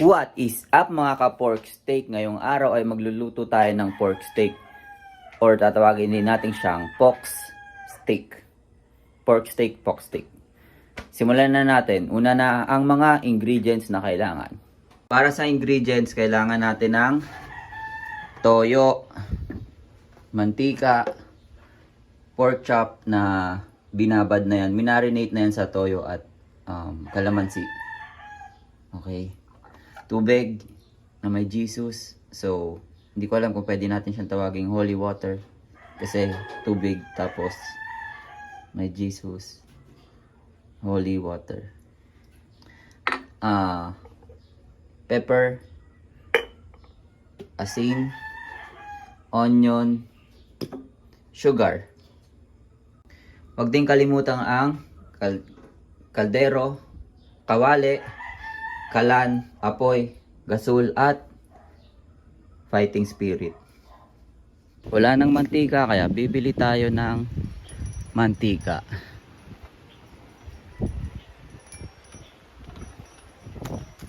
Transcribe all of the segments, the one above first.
What is up mga ka-pork steak? Ngayong araw ay magluluto tayo ng pork steak or tatawagin din natin siyang pox steak. Pork steak, pox steak. Simulan na natin. Una na ang mga ingredients na kailangan. Para sa ingredients, kailangan natin ng toyo, mantika, pork chop na binabad na yan. Minarinate na yan sa toyo at kalamansi. Okay. Tubig na may Jesus. So, hindi ko alam kung pwede natin siyang tawaging holy water. Kasi tubig tapos may Jesus. Holy water. Pepper. Asin. Onion. Sugar. Huwag din kalimutan ang kaldero, kawali, kalan, apoy, gasol, at fighting spirit. Wala nang mantika kaya bibili tayo ng mantika.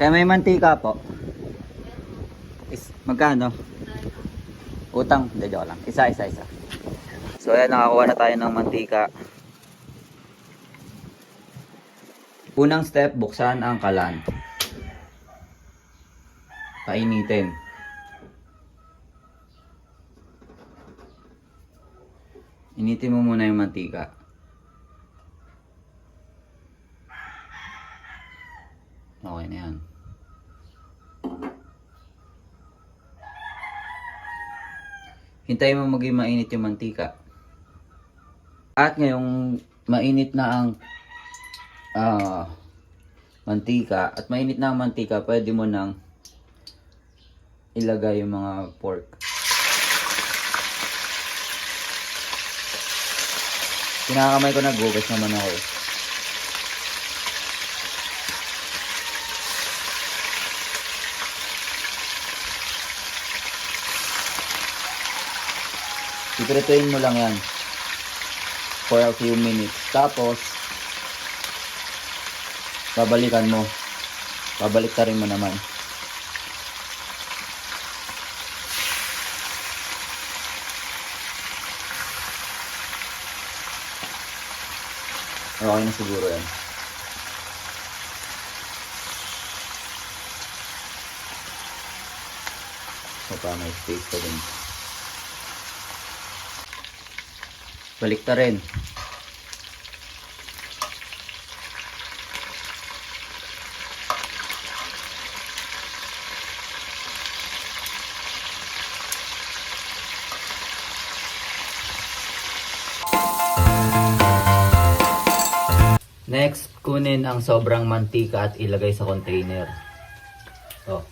Kaya may mantika po. Magkano? Utang, hindi, joke lang. Isa. So ayan, nakakuha na tayo ng mantika. Unang step, buksan ang kalan. Painitin. Initin mo muna yung mantika. Okay na yan. Hintayin mo maging mainit yung mantika. At ngayong mainit na ang mantika, at mainit na ang mantika, pwede mo nang ilagay yung mga pork. Pinakamay ko, naghugas naman ako. Iprituin mo lang yan for a few minutes. Tapos babalikan mo. Babaliktarin mo naman. Okay na siguro yan. So pa may space pa din. Baliktarin. Next, kunin ang sobrang mantika at ilagay sa container. Oh.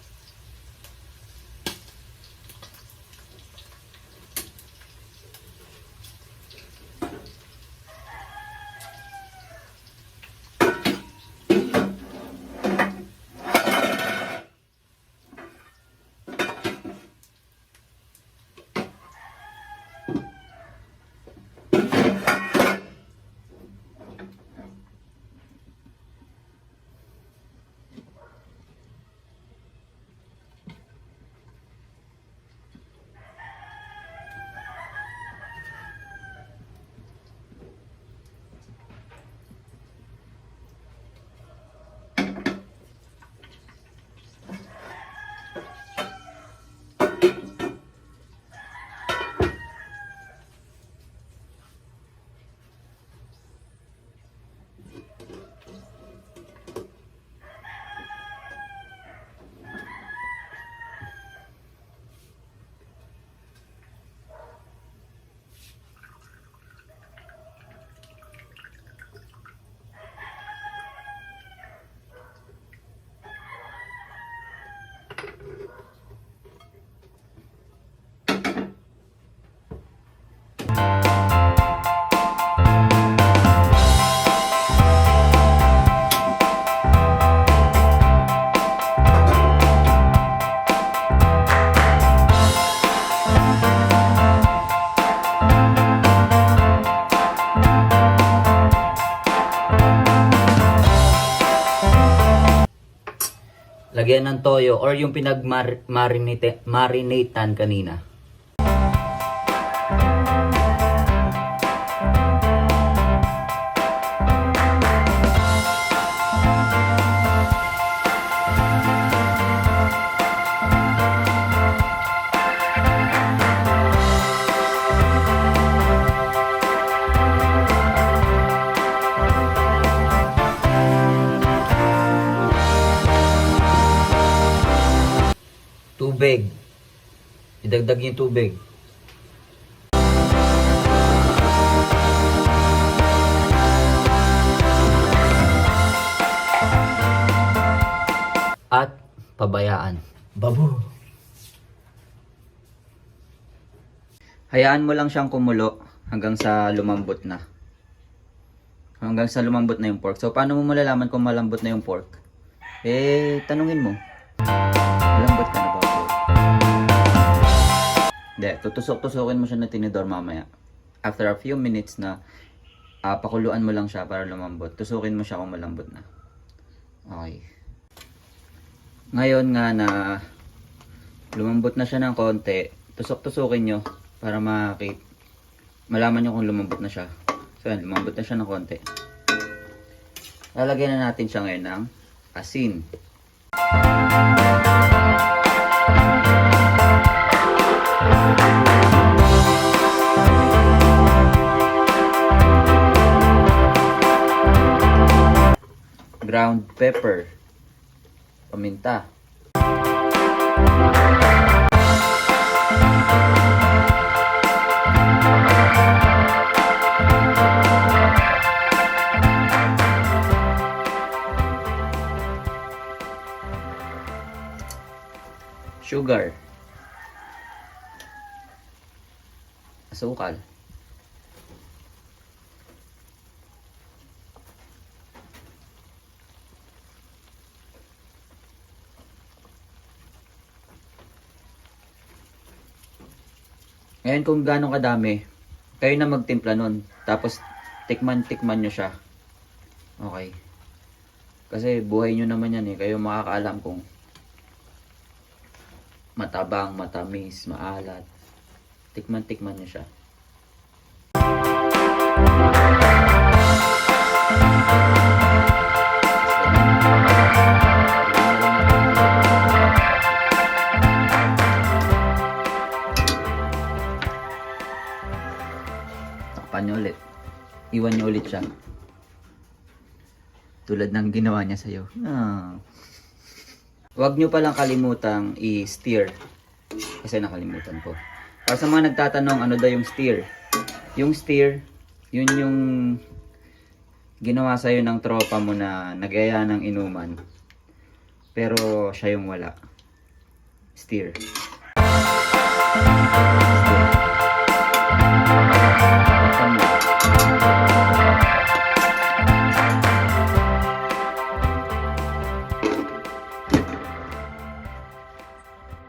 Lagyan ng toyo or yung pinag-marinatean kanina. Tubig. Idagdag yung tubig. At pabayaan. Babo. Hayaan mo lang siyang kumulo hanggang sa lumambot na. Hanggang sa lumambot na yung pork. So, paano mo malalaman kung malambot na yung pork? Tanungin mo. Malambot ka na ba? Hindi, tutusok-tusokin mo siya na tinidor mamaya. After a few minutes na pakuluan mo lang siya para lumambot. Tusukin mo siya kung malambot na. Okay. Ngayon nga na lumambot na siya ng konti, tusok-tusukin nyo para malaman nyo kung lumambot na siya. So yan, lumambot na siya ng konti. Lalagyan na natin siya ngayon ng asin. Ground pepper, paminta, sugar, asukal, ngayon kung gaano kadami, kayo na magtimpla nun. Tapos tikman nyo siya. Okay. Kasi buhay nyo naman yan eh. Kayo makakaalam kung matabang, matamis, maalat. Tikman nyo siya. Takpan nyo ulit. Iwan nyo ulit siya. Tulad ng ginawa niya sa'yo. Huwag nyo palang kalimutang i-stir. Kasi nakalimutan ko. Para sa mga nagtatanong ano daw yung stir. Yung stir, yun yung ginawa sa'yo ng tropa mo na nagaya ng inuman. Pero siya yung wala. Stir.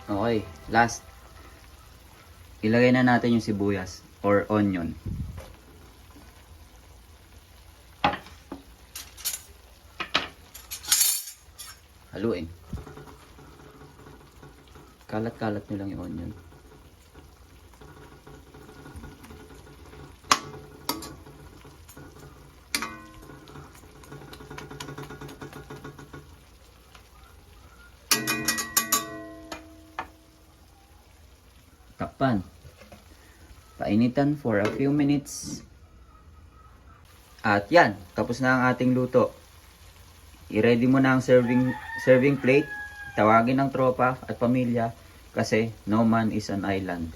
Okay, last. Ilagay na natin yung sibuyas or onion. Haluin. Kalat-kalat nyo lang yung onion. Takpan. Painitan for a few minutes. At yan, tapos na ang ating luto. I-ready mo na ang serving plate. Tawagin ng tropa at pamilya kasi no man is an island.